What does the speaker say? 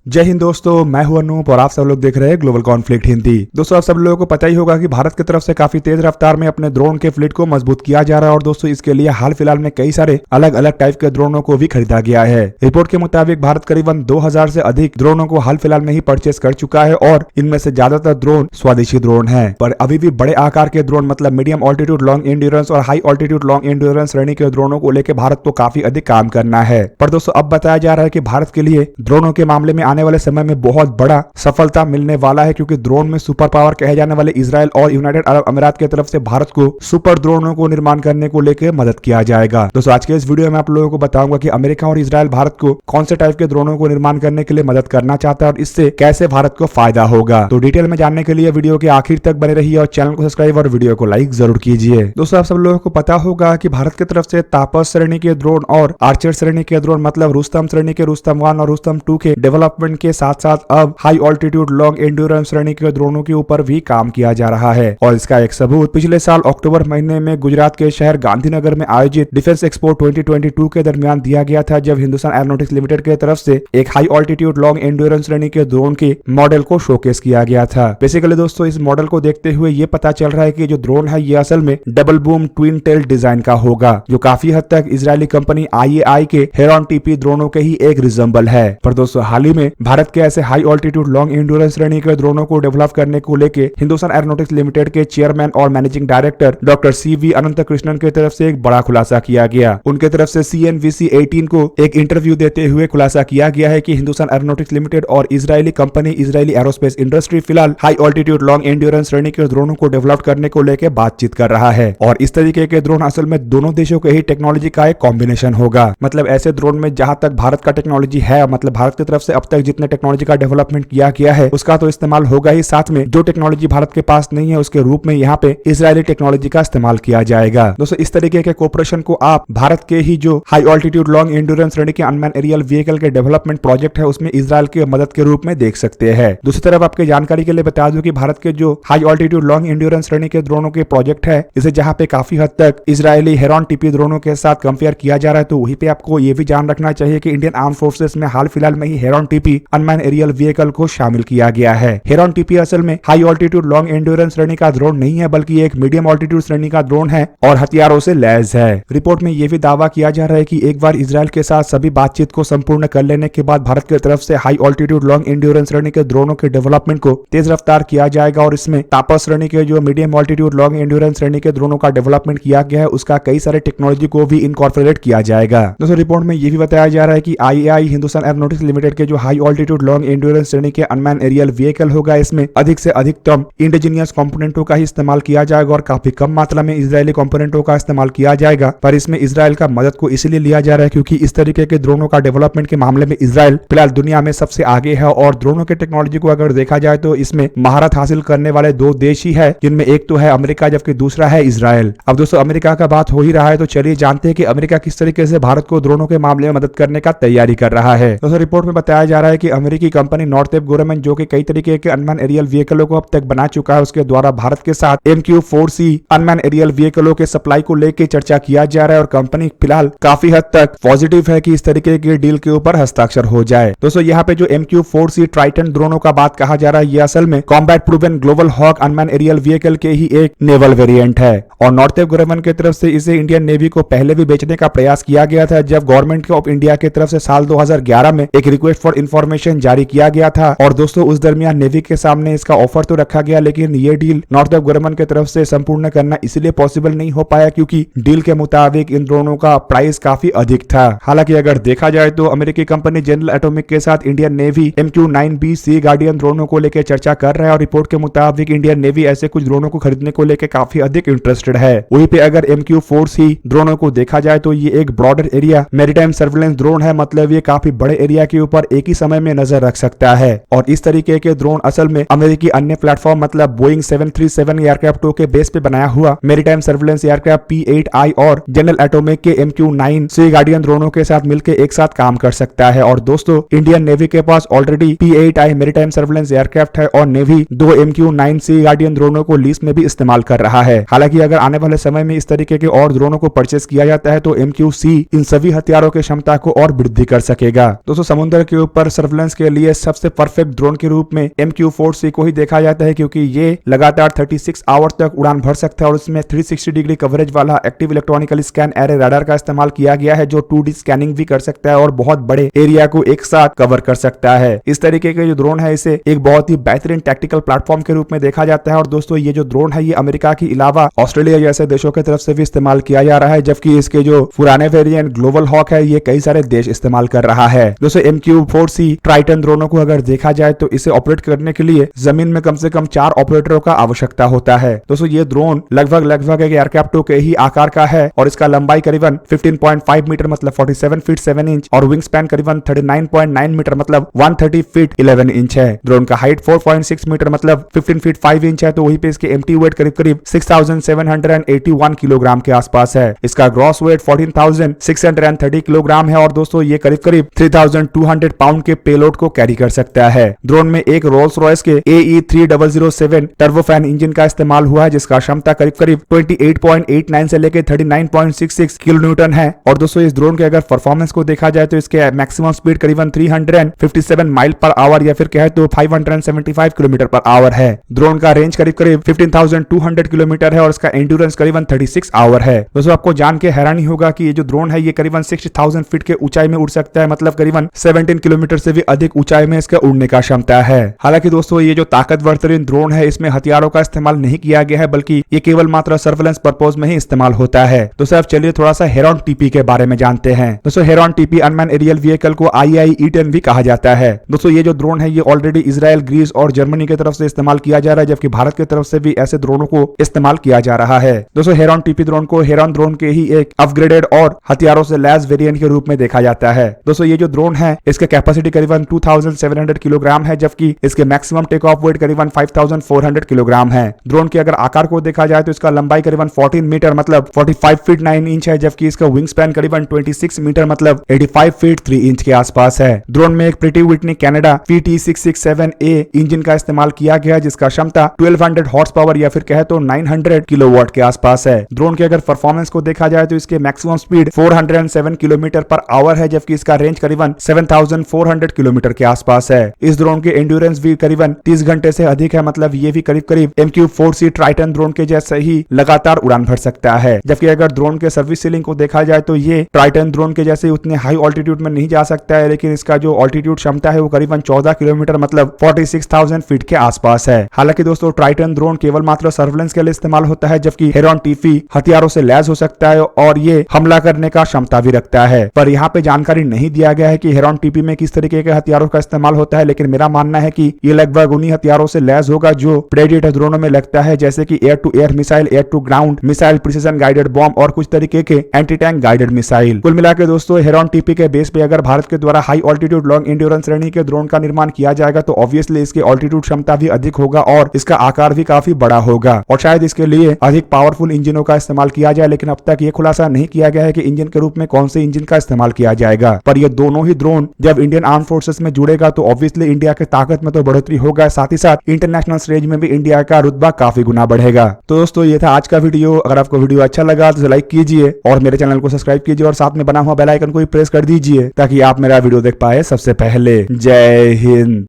जय हिंद दोस्तों, मैं हूं अनूप और आप सब लोग देख रहे हैं ग्लोबल कॉन्फ्लिक्ट हिंदी। दोस्तों, आप सब लोगों को पता ही होगा कि भारत की तरफ से काफी तेज रफ्तार में अपने ड्रोन के फ्लीट को मजबूत किया जा रहा है और दोस्तों इसके लिए हाल फिलहाल में कई सारे अलग अलग टाइप के ड्रोनों को भी खरीदा गया है। रिपोर्ट के मुताबिक भारत करीबन 2000 से अधिक ड्रोनों को हाल फिलहाल में ही परचेस कर चुका है और इनमें से ज्यादातर ड्रोन स्वदेशी ड्रोन है। पर अभी भी बड़े आकार के ड्रोन मतलब मीडियम ऑल्टीट्यूड लॉन्ग एंड्योरेंस और हाई ऑल्टीट्यूड लॉन्ग एंड्योरेंस श्रेणी के ड्रोनों को लेकर भारत को काफी अधिक काम करना है। पर दोस्तों अब बताया जा रहा है कि भारत के लिए ड्रोनों के मामले में आने वाले समय में बहुत बड़ा सफलता मिलने वाला है, क्योंकि ड्रोन में सुपर पावर कहे जाने वाले इजराइल और यूनाइटेड अरब अमीरात की तरफ से भारत को सुपर ड्रोनों को निर्माण करने को लेकर मदद किया जाएगा। दोस्तों आज के इस वीडियो में आप लोगों को बताऊंगा कि अमेरिका और इजराइल भारत को कौन से टाइप के ड्रोनों को निर्माण करने के लिए मदद करना चाहता है और इससे कैसे भारत को फायदा होगा। तो डिटेल में जानने के लिए वीडियो के आखिर तक बने रहिए और चैनल को सब्सक्राइब और वीडियो को लाइक जरूर कीजिए। दोस्तों आप सब लोगों को पता होगा कि भारत की तरफ से तापस श्रेणी के ड्रोन और आर्चर श्रेणी के ड्रोन मतलब रुस्तम श्रेणी के रुस्तम 1 और रुस्तम 2 के डेवलपमेंट के साथ साथ अब हाई ऑल्टीट्यूड लॉन्ग एंड्योरेंस श्रेणी के ड्रोनों के ऊपर भी काम किया जा रहा है। और इसका एक सबूत पिछले साल अक्टूबर महीने में गुजरात के शहर गांधीनगर में आयोजित डिफेंस एक्सपो 2022 के दरमियान दिया गया था, जब हिंदुस्तान एरोनॉटिक्स लिमिटेड की तरफ से एक हाई ऑल्टीट्यूड लॉन्ग एंड्योरेंस श्रेणी के ड्रोन के मॉडल को शोकेस किया गया था। बेसिकली दोस्तों इस मॉडल को देखते हुए ये पता चल रहा है कि जो ड्रोन है ये असल में double boom twin tail design का होगा, जो काफी हद तक इजरायली कंपनी IAI के हेरॉन टीपी ड्रोनों के ही एक रिजेंबल है। पर दोस्तों हाल ही में भारत के ऐसे हाई ऑल्टीट्यूड लॉन्ग एंड्योरेंस श्रेणी के ड्रोनों को डेवलप करने को लेके हिंदुस्तान एरोनॉटिक्स लिमिटेड के चेयरमैन और मैनेजिंग डायरेक्टर डॉक्टर CV अनंत कृष्णन की तरफ से एक बड़ा खुलासा किया गया। उनके तरफ से CNBC 18 को एक इंटरव्यू देते हुए खुलासा किया गया है कि हिंदुस्तान एरोनॉटिक्स लिमिटेड और Israeli company Israeli aerospace industry फिलहाल हाई ऑल्टीट्यूड लॉन्ग एंड्योरेंस श्रेणी के ड्रोनों को डेवलप करने को लेकर बातचीत कर रहा है। और इस तरीके के ड्रोन असल में दोनों देशों के ही टेक्नोलॉजी का एक कॉम्बिनेशन होगा। मतलब ऐसे ड्रोन में जहां तक भारत का टेक्नोलॉजी है, मतलब भारत की तरफ से अब तक जितने टेक्नोलॉजी का डेवलपमेंट किया गया है उसका तो इस्तेमाल होगा ही, साथ में जो टेक्नोलॉजी भारत के पास नहीं है उसके रूप में यहाँ पे इजरायली टेक्नोलॉजी का इस्तेमाल किया जाएगा। दोस्तों इस तरीके के कोऑपरेशन को आप भारत के ही जो हाई ऑल्टीट्यूड लॉन्ग एंड्योरेंस श्रेणी के अनमैन एरियल व्हीकल के डेवलपमेंट प्रोजेक्ट है उसमें इजराइल की मदद के रूप में देख सकते हैं। दूसरी तरफ आपके जानकारी के लिए बता दूं कि भारत के जो हाई ऑल्टीट्यूड लॉन्ग एंड्योरेंस श्रेणी के ड्रोनों के प्रोजेक्ट है इसे जहां पे काफी हद तक इजरायली हेरॉन टीपी ड्रोनों के साथ कंपेयर किया जा रहा है, तो वहीं पे आपको ये भी जान रखना चाहिए कि इंडियन आर्म फोर्सेस में हाल फिलहाल में ही Heron TP unmanned aerial vehicle को शामिल किया गया है। हेरॉन टीपी असल में हाई ऑल्टीट्यूड लॉन्ग एंड्योरेंस श्रेणी का ड्रोन नहीं है, बल्कि एक मीडियम ऑल्टीट्यूड श्रेणी का ड्रोन है और हथियारों से लैस है। रिपोर्ट में यह भी दावा किया जा रहा है कि एक बार इजराइल के साथ सभी बातचीत को संपूर्ण कर लेने के बाद भारत की तरफ से हाई ऑल्टीट्यूड लॉन्ग एंड्योरेंस श्रेणी के ड्रोनों के डेवलपमेंट को तेज रफ्तार किया जाएगा और इसमें तापस श्रेणी के जो मीडियम ऑल्टीट्यूड लॉन्ग एंड्योरेंस श्रेणी के ड्रोनों का डेवलपमेंट किया गया है उसका कई सारे टेक्नोलॉजी को भी इनकॉर्पोरेट किया जाएगा। दोस्तों रिपोर्ट में यह भी बताया जा रहा है कि IAI हिंदुस्तान एरोनॉटिक्स लिमिटेड के जो हाई ऑल्टीट्यूड लॉन्ग एंड्योरेंस श्रेणी के अनमैन एरियल व्हीकल होगा इसमें अधिक से अधिकतम इंडिजीनियस कंपोनेंटों का ही इस्तेमाल किया जाएगा और काफी कम मात्रा में इजरायली कंपोनेंटों का इस्तेमाल किया जाएगा। पर इसमें इजराइल का मदद को इसलिए लिया जा रहा है क्योंकि इस तरीके के ड्रोनों का डेवलपमेंट के मामले में इजराइल फिलहाल दुनिया में सबसे आगे है और ड्रोनों के टेक्नोलॉजी को अगर देखा जाए तो इसमें महारत हासिल करने वाले दो देश ही है, जिनमें एक तो है अमेरिका जबकि दूसरा है इजराइल। अब दोस्तों अमेरिका का बात हो ही रहा है तो चलिए जानते हैं कि अमेरिका किस तरीके से भारत को ड्रोनों के मामले में मदद करने का तैयारी कर रहा है। दोस्तों रिपोर्ट में बताया जा रहा है कि अमेरिकी कंपनी नॉर्थवेप गवर्नमेंट जो कि कई तरीके के अनमैन एरियल व्हीकलों को अब तक बना चुका है उसके द्वारा भारत के साथ MQ-4C अनमैन एरियल व्हीकलों के सप्लाई को लेकर चर्चा किया जा रहा है और कंपनी फिलहाल काफी हद तक पॉजिटिव है कि इस तरीके के डील के ऊपर हस्ताक्षर हो जाए। दोस्तों यहाँ पे जो MQ-4C ट्राइटन ड्रोनों का बात कहा जा रहा है ये असल में combat proven Global Hawk unmanned aerial vehicle के ही एक नेवल वेरिएंट है और नॉर्थवेप गवर्नमेंट की तरफ से इसे इंडियन नेवी को पहले भी बेचने का प्रयास किया गया था, जब गवर्नमेंट ऑफ इंडिया की तरफ से साल 2011 में एक रिक्वेस्ट फॉर इन्फॉर्मेशन जारी किया गया था और दोस्तों उस दरमियान नेवी के सामने इसका ऑफर तो रखा गया, लेकिन ये डील नॉर्थवेप गवर्नमेंट की तरफ से संपूर्ण करना इसलिए पॉसिबल नहीं हो पाया क्योंकि डील के मुताबिक इन ड्रोनों का प्राइस काफी अधिक था। हालांकि अगर देखा जाए तो अमेरिकी कंपनी जनरल एटॉमिक के साथ इंडियन नेवी MQ-9B सी गार्डियन ड्रोनों को लेकर चर्चा कर रहा है और रिपोर्ट के मुताबिक इंडियन नेवी ऐसे कुछ ड्रोनों को खरीदने को लेकर काफी अधिक इंटरेस्टेड है। वहीं पे अगर MQ-4C ड्रोनों को देखा जाए तो ये एक broader area maritime surveillance drone है, मतलब ये काफी बड़े एरिया के ऊपर एक ही समय में नजर रख सकता है और इस तरीके के ड्रोन असल में अमेरिकी अन्य प्लेटफॉर्म मतलब बोइंग 737 एयरक्राफ्ट के बेस पे बनाया हुआ मैरीटाइम सर्विलेंस एयरक्राफ्ट P-8I और जनरल एटॉमिक के MQ-9C गार्डियन ड्रोनों के साथ मिलकर एक साथ काम कर सकता है। और दोस्तों इंडियन नेवी के पास already P-8I maritime surveillance aircraft है और नेवी 2 MQ-9C गार्डियन ड्रोनों को लीज में भी इस्तेमाल कर रहा है। हालांकि अगर आने वाले समय में इस तरीके के और ड्रोनों को परचेस किया जाता है तो MQ-C इन सभी हथियारों की क्षमता को और वृद्धि कर सकेगा। दोस्तों समुद्र के ऊपर सर्वेलेंस के लिए सबसे परफेक्ट ड्रोन के रूप में MQ-4C को ही देखा जाता है, क्योंकि ये लगातार 36 आवर तक उड़ान भर सकता है और उसमें 360 डिग्री कवरेज वाला active electronically scan array radar का इस्तेमाल किया गया है, जो 2D स्कैनिंग भी कर सकता है और बहुत बड़े एरिया को एक साथ कवर कर सकता है। इस तरीके का जो ड्रोन है इसे एक बहुत ही बेहतरीन टैक्टिकल प्लेटफॉर्म के रूप में देखा जाता है। और दोस्तों ये जो ड्रोन है ये अमेरिका के अलावा ऑस्ट्रेलिया जैसे देशों की तरफ से भी इस्तेमाल किया जा रहा है, जबकि इसके जो पुराने वेरिएंट ग्लोबल हॉक है ये कई सारे देश इस्तेमाल कर रहा है। दोस्तों MQ-4C ट्राइटन ड्रोनों को अगर देखा जाए तो इसे ऑपरेट करने के लिए जमीन में कम से कम 4 ऑपरेटरों का आवश्यकता होता है। दोस्तों ये ड्रोन लगभग एक एयरक्राफ्ट के ही आकार का है और इसका लंबाई करीबन 15.5 मीटर मतलब 47 फीट 7 इंच और विंग स्पैन करीबन 39.9 मीटर मतलब 130 फीट 11 इंच है। ड्रोन का हाइट 4.6 मीटर मतलब 15 फीट 5 इंच है। तो वहीं पे इसके एम्प्टी वेट करीब 6781 किलोग्राम के आसपास है। इसका ग्रॉस वेट 14,630 किलोग्राम है और दोस्तों ये करीब 3200 पाउंड के पेलोड को कैरी कर सकता है। ड्रोन में एक रोल्स रॉयस के AE3007 टर्बोफैन इंजन का इस्तेमाल हुआ है, जिसका क्षमता करीब 28.89 से लेकर 39.66 किलो न्यूटन है। और दोस्तों इस ड्रोन के अगर परफॉर्मेंस को देखा जाए तो इसके मैक्सिमम स्पीड करीबन 357 माइल पर आवर या फिर कहे तो 575 किलोमीटर पर आवर है। ड्रोन का रेंज करीब 15,200 किलोमीटर है और इसका एंड्योरेंस करीबन 36 आवर है। दोस्तों आपको जान के हैरानी होगा कि ये जो ड्रोन है ये करीबन 60,000 फीट के ऊंचाई में उड़ सकता है, मतलब करीबन 17 किलोमीटर से भी अधिक ऊंचाई में इसका उड़ने का क्षमता है। हालांकि दोस्तों ये जो ताकतवर तरीन ड्रोन है इसमें हथियारों का इस्तेमाल नहीं किया गया है, बल्कि ये केवल मात्र सर्वेलेंस पर्पज में ही इस्तेमाल होता है। दोस्तों अब चलिए थोड़ा सा हेरॉन टीपी के बारे में जानते हैं। दोस्तों Heron TP unmanned aerial vehicle को IAE-10 भी कहा जाता है। दोस्तों ये जो ड्रोन है ये ऑलरेडी इजराइल, ग्रीस और जर्मनी की तरफ से इस्तेमाल किया जा रहा है, जबकि भारत की तरफ से भी ऐसे ड्रोनों को इस्तेमाल किया जा रहा है। दोस्तों हेरॉन टीपी ड्रोन को हेरॉन ड्रोन के ही एक अपग्रेडेड और हथियारों से लैस वेरिएंट के रूप में देखा जाता है। दोस्तों ये जो ड्रोन है इसके कैपेसिटी करीबन 2700 किलोग्राम है, जबकि इसके मैक्सिमम टेक ऑफ वेट करीबन 5400 किलोग्राम है। ड्रोन के अगर आकार को देखा जाए तो इसका लंबाई करीबन 14 मीटर मतलब 45 फीट 9 इंच है, जबकि इसका विंग स्पैन करीबन 26 मीटर मतलब 85 फीट 3 इंच के आसपास है। ड्रोन में एक pretty Whitney Canada PT667A engine का इस्तेमाल किया गया, जिसका क्षमता 1200 हॉर्स पावर या फिर कहे तो 900 किलोवाट के आसपास है। ड्रोन के अगर परफॉर्मेंस को देखा जाए तो इसके maximum speed 407 kilometre per hour है, जबकि इसका रेंज करीबन 7400 किलोमीटर के आसपास है। इस ड्रोन के एंड्योरेंस भी करीबन 30 घंटे से अधिक है, मतलब ये भी करीब MQ-4C ट्राइटन ड्रोन के जैसे ही लगातार उड़ान भर सकता है। जबकि अगर ड्रोन के सर्विस सीलिंग को देखा जाए तो ये ट्राइटन ड्रोन के जैसे उतने हाई ऑल्टीट्यूड में नहीं जा सकता है, लेकिन इसका जो ऑल्टीट्यूड क्षमता है वो करीबन 14 किलोमीटर मतलब 46,000 फीट के आसपास है। हालांकि दोस्तों ट्राइटन ड्रोन केवल मात्र सर्वेलेंस के लिए इस्तेमाल होता है, जबकि हेरॉन टीपी हथियारों से लैस हो सकता है और ये हमला करने का क्षमता भी रखता है। पर यहाँ पे जानकारी नहीं दिया गया है कि हेरॉन टीपी में किस तरीके के हथियारों का इस्तेमाल होता है, लेकिन मेरा मानना है कि ये लगभग उन्हीं हथियारों से लैस होगा जो प्रेडेटर ड्रोनों में लगता है, जैसे कि air to air missile, air to ground missile, precision guided bomb और कुछ तरीके के एंटी टैंक गाइडेड मिसाइल। कुल मिलाकर दोस्तों हेरॉन टीपी के बेस पे अगर भारत के द्वारा हाई ऑल्टीट्यूड लॉन्ग एंड्योरेंस श्रेणी के ड्रोन का निर्माण किया जाएगा तो ऑब्वियसली इसकी ऑल्टीट्यूड क्षमता भी अधिक होगा और इसका आकार भी काफी बड़ा होगा और शायद इसके लिए अधिक पावरफुल इंजनों का इस्तेमाल किया जाए, लेकिन अब तक ये खुलासा नहीं किया गया है कि इंजन के रूप में कौन से इंजन का इस्तेमाल किया जाएगा। पर ये दोनों ही ड्रोन जब इंडियन आर्म फोर्सेस में जुड़ेगा तो ऑब्वियसली इंडिया की ताकत में तो बढ़ोतरी होगा, साथ ही साथ इंटरनेशनल स्टेज में भी इंडिया का रुतबा काफी गुना बढ़ेगा। तो दोस्तों ये था आज का वीडियो। अगर आपको वीडियो अच्छा लगा तो लाइक कीजिए और मेरे चैनल को सब्सक्राइब कीजिए और साथ में बना हुआ बेल आइकन को भी प्रेस कर दीजिए ताकि आप मेरा वीडियो देख पाए सबसे पहले। जय हिंद।